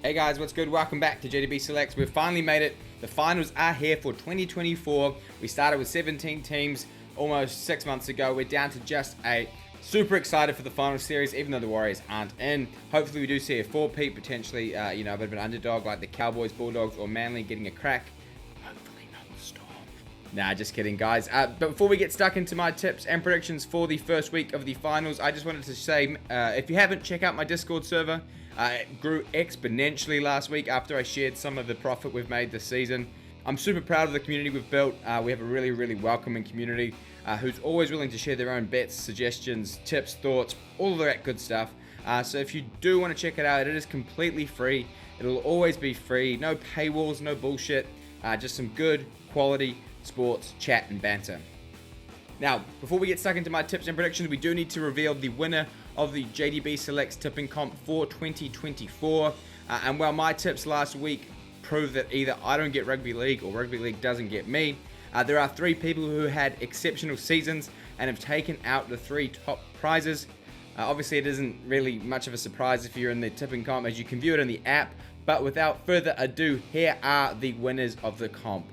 Hey guys, what's good? Welcome back to JDB Selects. We've finally made it. The finals are here for 2024. We started with 17 teams almost 6 months ago. We're down to just 8. Super excited for the final series, even though the Warriors aren't in. Hopefully we do see a 4-peat, potentially, a bit of an underdog like the Cowboys, Bulldogs, or Manly getting a crack. Hopefully not the Storm. Nah, just kidding, guys. But before we get stuck into my tips and predictions for the first week of the finals, I just wanted to say, if you haven't, check out my Discord server. It grew exponentially last week after I shared some of the profit we've made this season. I'm super proud of the community we've built. We have a really, really welcoming community who's always willing to share their own bets, suggestions, tips, thoughts, all of that good stuff. So if you do want to check it out, it is completely free. It'll always be free. No paywalls, no bullshit. Just some good quality sports chat and banter. Now, before we get stuck into my tips and predictions, we do need to reveal the winner of the JDB Selects Tipping Comp for 2024. And while my tips last week prove that either I don't get Rugby League or Rugby League doesn't get me, there are 3 people who had exceptional seasons and have taken out the 3 top prizes. Obviously, it isn't really much of a surprise if you're in the Tipping Comp, as you can view it in the app. But without further ado, here are the winners of the comp.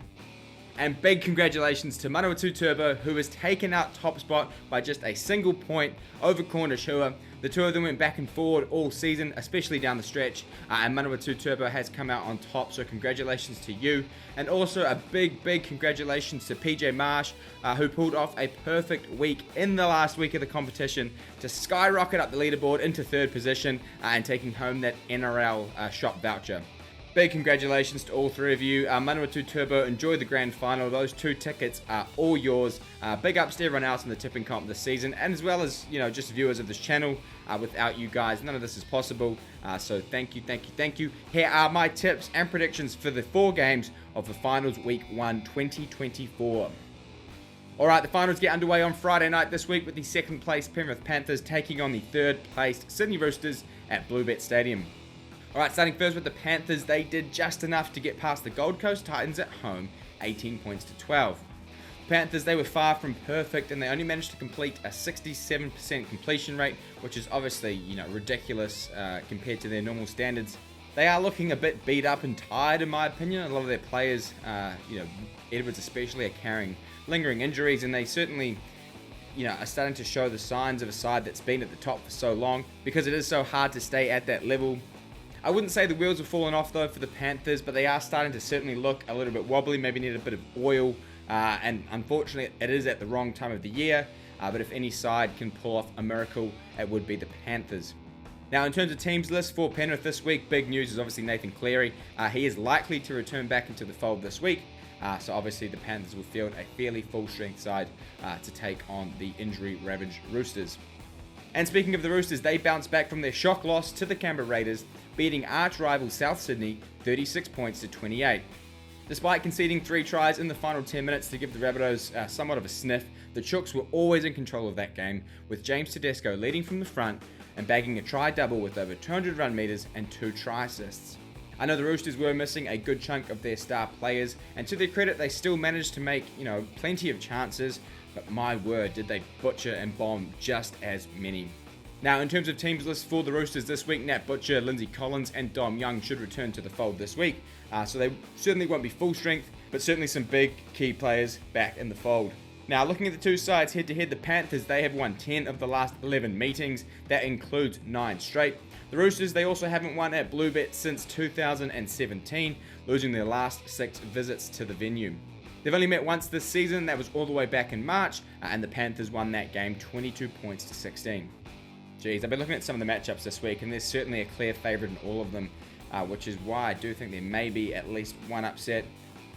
And big congratulations to Manawatu Turbo, who has taken out top spot by just a single point over Cornish. The two of them went back and forward all season, especially down the stretch, and Manawatu Turbo has come out on top, so congratulations to you. And also a big congratulations to PJ Marsh, who pulled off a perfect week in the last week of the competition to skyrocket up the leaderboard into 3rd position and taking home that NRL shop voucher. Big congratulations to all 3 of you. Manawatu Turbo, enjoy the grand final. Those 2 tickets are all yours. Big ups to everyone else in the Tipping Comp this season, and as well as, just viewers of this channel. Without you guys, none of this is possible. So thank you. Here are my tips and predictions for the 4 games of the finals week 1 2024. Alright, the finals get underway on Friday night this week with the 2nd place Penrith Panthers taking on the 3rd placed Sydney Roosters at Bluebet Stadium. Alright, starting first with the Panthers, they did just enough to get past the Gold Coast Titans at home, 18 points to 12. The Panthers, they were far from perfect, and they only managed to complete a 67% completion rate, which is obviously, ridiculous compared to their normal standards. They are looking a bit beat up and tired, in my opinion. A lot of their players, Edwards especially, are carrying lingering injuries, and they certainly, are starting to show the signs of a side that's been at the top for so long, because it is so hard to stay at that level. I wouldn't say the wheels have fallen off though for the Panthers, but they are starting to certainly look a little bit wobbly, maybe need a bit of oil, and unfortunately it is at the wrong time of the year, but if any side can pull off a miracle, it would be the Panthers. Now in terms of teams list for Penrith this week, big news is obviously Nathan Cleary. He is likely to return back into the fold this week, so obviously the Panthers will field a fairly full strength side to take on the injury ravaged Roosters. And speaking of the Roosters, they bounced back from their shock loss to the Canberra Raiders, beating arch rival South Sydney 36 points to 28. Despite conceding 3 tries in the final 10 minutes to give the Rabbitohs somewhat of a sniff, the Chooks were always in control of that game, with James Tedesco leading from the front and bagging a try-double with over 200 run meters and 2 try assists. I know the Roosters were missing a good chunk of their star players, and to their credit, they still managed to make, plenty of chances, but my word, did they butcher and bomb just as many. Now, in terms of teams list for the Roosters this week, Nat Butcher, Lindsay Collins, and Dom Young should return to the fold this week, so they certainly won't be full strength, but certainly some big key players back in the fold. Now, looking at the 2 sides head-to-head, the Panthers, they have won 10 of the last 11 meetings. That includes 9 straight. The Roosters, they also haven't won at Bluebet since 2017, losing their last 6 visits to the venue. They've only met once this season, that was all the way back in March, and the Panthers won that game 22 points to 16. Geez, I've been looking at some of the matchups this week, and there's certainly a clear favourite in all of them, which is why I do think there may be at least one upset.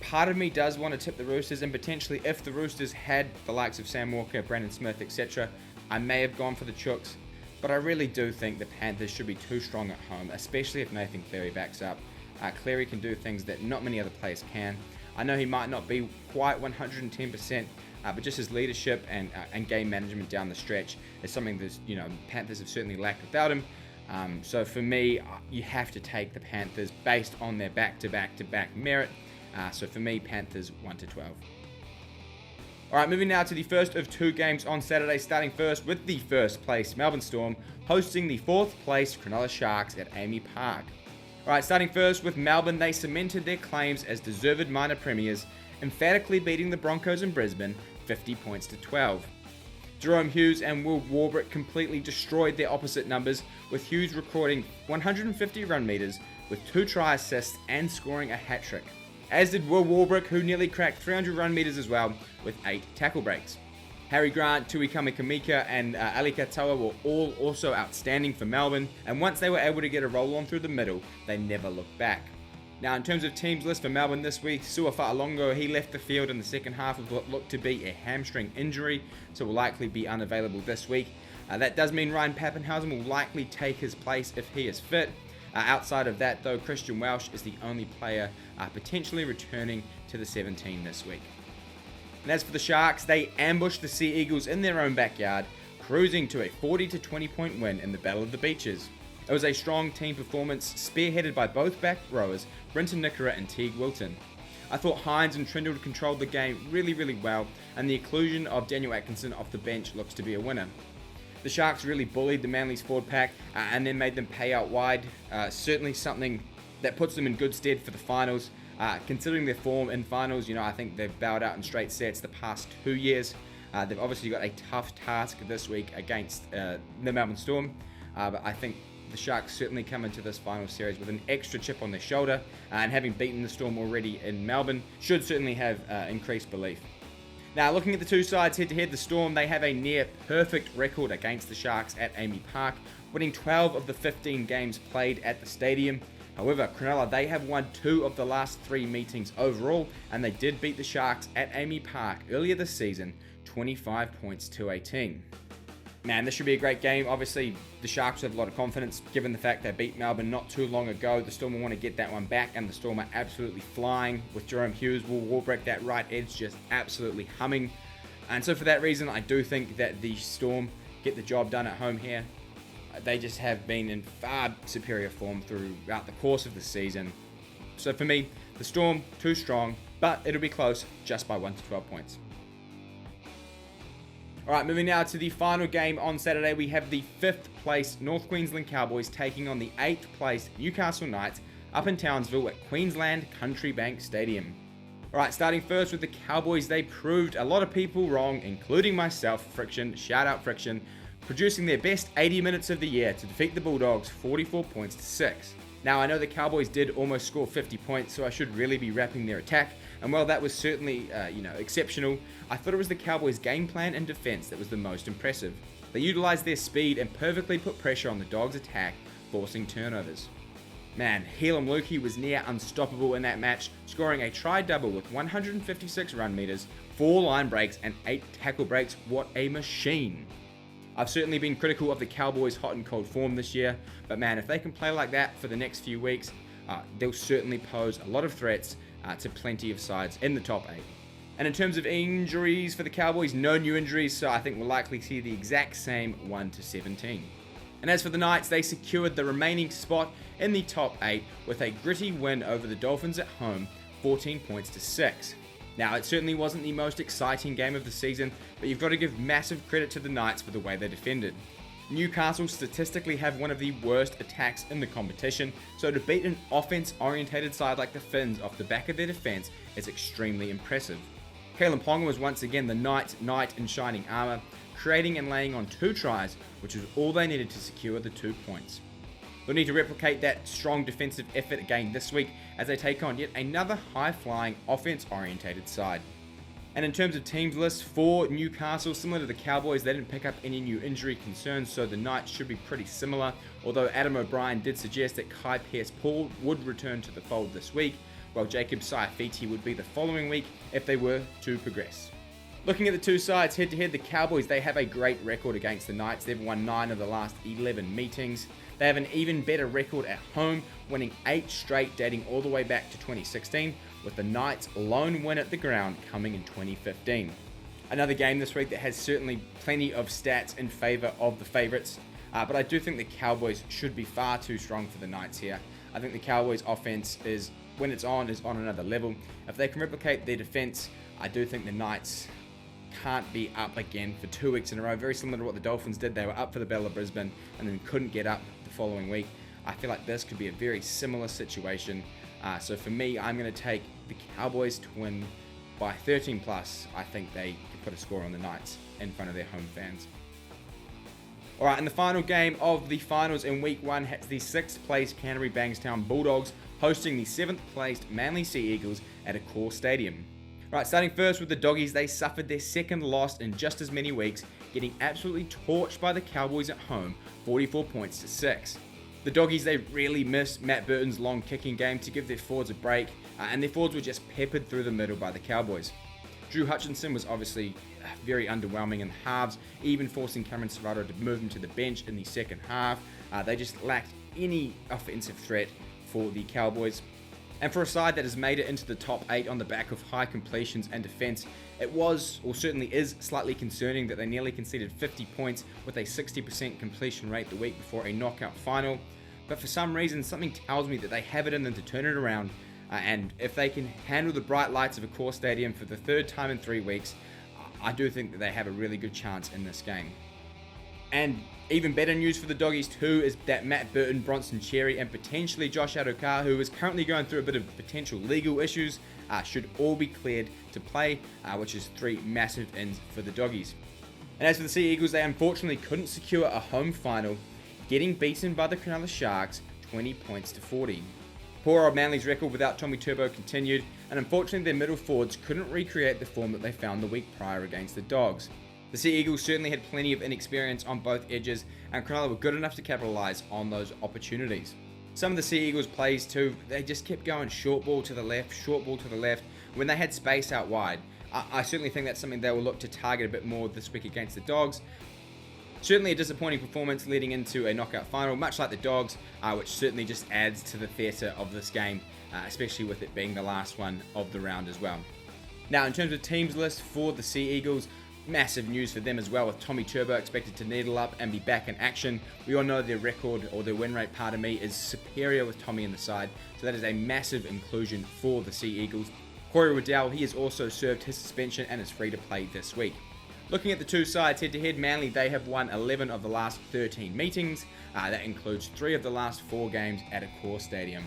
Part of me does want to tip the Roosters, and potentially if the Roosters had the likes of Sam Walker, Brandon Smith, etc., I may have gone for the Chooks, but I really do think the Panthers should be too strong at home, especially if Nathan Cleary backs up. Cleary can do things that not many other players can. I know he might not be quite 110%, but just his leadership and game management down the stretch is something that Panthers have certainly lacked without him. So for me, you have to take the Panthers based on their back-to-back merit. So for me, Panthers 1-12. Alright, moving now to the first of 2 games on Saturday, starting first with the 1st place Melbourne Storm hosting the 4th place Cronulla Sharks at Amy Park. Alright, starting first with Melbourne, they cemented their claims as deserved minor premiers, emphatically beating the Broncos in Brisbane 50 points to 12. Jerome Hughes and Will Warbrick completely destroyed their opposite numbers, with Hughes recording 150 run meters with 2 try assists and scoring a hat-trick. As did Will Warbrick, who nearly cracked 300 run meters as well with 8 tackle breaks. Harry Grant, Tui Kamikamica and Ali Katoa were all also outstanding for Melbourne, and once they were able to get a roll on through the middle, they never looked back. Now, in terms of teams list for Melbourne this week, Suafa'alongo, he left the field in the second half of what looked to be a hamstring injury, so will likely be unavailable this week. That does mean Ryan Pappenhausen will likely take his place if he is fit. Outside of that, though, Christian Welsh is the only player potentially returning to the 17 this week. And as for the Sharks, they ambushed the Sea Eagles in their own backyard, cruising to a 40 to 20 point win in the Battle of the Beaches. It was a strong team performance, spearheaded by both back rowers, Brenton Nickera and Teague Wilton. I thought Hines and Trindle controlled the game really well, and the inclusion of Daniel Atkinson off the bench looks to be a winner. The Sharks really bullied the Manly's forward pack and then made them pay out wide, certainly something that puts them in good stead for the finals. Considering their form in finals, I think they've bowed out in straight sets the past 2 years. They've obviously got a tough task this week against the Melbourne Storm, but I think the Sharks certainly come into this final series with an extra chip on their shoulder, and having beaten the Storm already in Melbourne should certainly have increased belief. Now, looking at the two sides head-to-head, the Storm, they have a near-perfect record against the Sharks at Amy Park, winning 12 of the 15 games played at the stadium. However, Cronulla, they have won 2 of the last 3 meetings overall, and they did beat the Sharks at Amy Park earlier this season, 25 points to 18. Man, this should be a great game. Obviously, the Sharks have a lot of confidence, given the fact they beat Melbourne not too long ago. The Storm will want to get that one back, and the Storm are absolutely flying with Jerome Hughes. Will Warbrick, that right edge, just absolutely humming. And so for that reason, I do think that the Storm get the job done at home here. They just have been in far superior form throughout the course of the season. So for me, the Storm, too strong, but it'll be close, just by 1 to 12 points. Alright, moving now to the final game on Saturday, we have the 5th place North Queensland Cowboys taking on the 8th place Newcastle Knights up in Townsville at Queensland Country Bank Stadium. Alright, starting first with the Cowboys, they proved a lot of people wrong, including myself, Friction, shout out Friction, producing their best 80 minutes of the year to defeat the Bulldogs 44 points to 6. Now, I know the Cowboys did almost score 50 points, so I should really be wrapping their attack. And while that was certainly, exceptional, I thought it was the Cowboys' game plan and defense that was the most impressive. They utilized their speed and perfectly put pressure on the Dogs' attack, forcing turnovers. Man, Helam Lukey was near unstoppable in that match, scoring a try-double with 156 run meters, 4 line breaks, and 8 tackle breaks. What a machine! I've certainly been critical of the Cowboys' hot and cold form this year, but man, if they can play like that for the next few weeks, they'll certainly pose a lot of threats to plenty of sides in the top 8. And in terms of injuries for the Cowboys, no new injuries, so I think we'll likely see the exact same 1 to 17. And as for the Knights, they secured the remaining spot in the top 8 with a gritty win over the Dolphins at home, 14 points to 6. Now, it certainly wasn't the most exciting game of the season, but you've got to give massive credit to the Knights for the way they defended. Newcastle statistically have one of the worst attacks in the competition, so to beat an offense-orientated side like the Finns off the back of their defense is extremely impressive. Kalen Ponga was once again the Knights' knight in shining armor, creating and laying on 2 tries, which was all they needed to secure the 2 points. They'll need to replicate that strong defensive effort again this week as they take on yet another high-flying, offense-orientated side. And in terms of teams list for Newcastle, similar to the Cowboys, they didn't pick up any new injury concerns, so the Knights should be pretty similar, although Adam O'Brien did suggest that Kai Pearce-Paul would return to the fold this week, while Jacob Saifiti would be the following week if they were to progress. Looking at the two sides head-to-head, the Cowboys, they have a great record against the Knights. They've won 9 of the last 11 meetings. They have an even better record at home, winning 8 straight dating all the way back to 2016, with the Knights' lone win at the ground coming in 2015. Another game this week that has certainly plenty of stats in favour of the favourites, but I do think the Cowboys should be far too strong for the Knights here. I think the Cowboys' offense is, when it's on, is on another level. If they can replicate their defense, I do think the Knights can't be up again for 2 weeks in a row, very similar to what the Dolphins did. They were up for the Battle of Brisbane and then couldn't get up the following week. I feel like this could be a very similar situation. So for me, I'm going to take the Cowboys to win by 13 plus. I think they can put a score on the Knights in front of their home fans. Alright, and the final game of the finals in week 1 has the 6th place Canterbury Bankstown Bulldogs hosting the 7th placed Manly Sea Eagles at a core stadium. Right, starting first with the Doggies, they suffered their second loss in just as many weeks, getting absolutely torched by the Cowboys at home, 44 points to 6. The Doggies, they really missed Matt Burton's long kicking game to give their forwards a break, and their forwards were just peppered through the middle by the Cowboys. Drew Hutchinson was obviously very underwhelming in the halves, even forcing Cameron Serrato to move him to the bench in the second half. They just lacked any offensive threat for the Cowboys. And for a side that has made it into the top 8 on the back of high completions and defense, it was, or certainly is, slightly concerning that they nearly conceded 50 points with a 60% completion rate the week before a knockout final. But for some reason, something tells me that they have it in them to turn it around. And if they can handle the bright lights of a core stadium for the 3rd time in 3 weeks, I do think that they have a really good chance in this game. And even better news for the Doggies too is that Matt Burton, Bronson Cherry, and potentially Josh Adokar, who is currently going through a bit of potential legal issues, should all be cleared to play, which is 3 massive ins for the Doggies. And as for the Sea Eagles, they unfortunately couldn't secure a home final, getting beaten by the Cronulla Sharks 20 points to 40. Poor old Manly's record without Tommy Turbo continued, and unfortunately their middle forwards couldn't recreate the form that they found the week prior against the Dogs. The Sea Eagles certainly had plenty of inexperience on both edges, and Cronulla were good enough to capitalise on those opportunities. Some of the Sea Eagles plays too, they just kept going short ball to the left, when they had space out wide. I certainly think that's something they will look to target a bit more this week against the Dogs. Certainly a disappointing performance leading into a knockout final, much like the Dogs, which certainly just adds to the theatre of this game, especially with it being the last one of the round as well. Now, in terms of teams list for the Sea Eagles, massive news for them as well, with Tommy Turbo expected to needle up and be back in action. We all know their record, or their win rate, pardon me, is superior with Tommy in the side, so that is a massive inclusion for the Sea Eagles. Corey Waddell, he has also served his suspension and is free to play this week. Looking at the two sides head-to-head, Manly, they have won 11 of the last 13 meetings. That includes 3 of the last 4 games at a core stadium.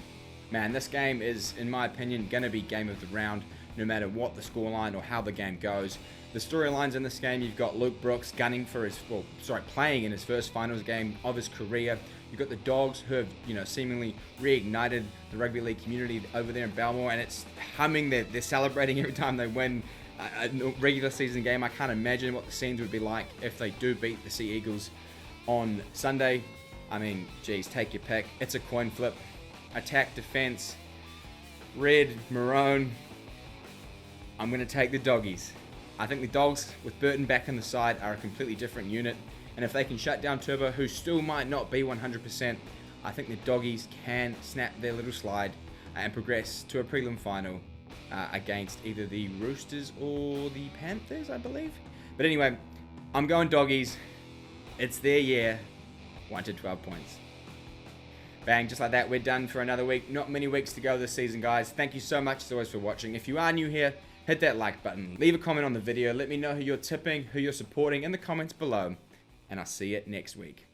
Man, this game is, in my opinion, going to be game of the round, no matter what the scoreline or how the game goes. The storylines in this game, you've got Luke Brooks gunning for playing in his first finals game of his career. You've got the Dogs, who have, seemingly reignited the rugby league community over there in Belmore, and it's humming. They're celebrating every time they win a regular season game. I can't imagine what the scenes would be like if they do beat the Sea Eagles on Sunday. I mean, geez, take your pick. It's a coin flip. Attack, defense, red, maroon. I'm going to take the Doggies. I think the Dogs, with Burton back on the side, are a completely different unit. And if they can shut down Turbo, who still might not be 100%, I think the Doggies can snap their little slide and progress to a prelim final against either the Roosters or the Panthers, I believe. But anyway, I'm going Doggies. It's their year. 1 to 12 points. Bang, just like that, we're done for another week. Not many weeks to go this season, guys. Thank you so much as always for watching. If you are new here, hit that like button. Leave a comment on the video. Let me know who you're tipping, who you're supporting in the comments below. And I'll see you next week.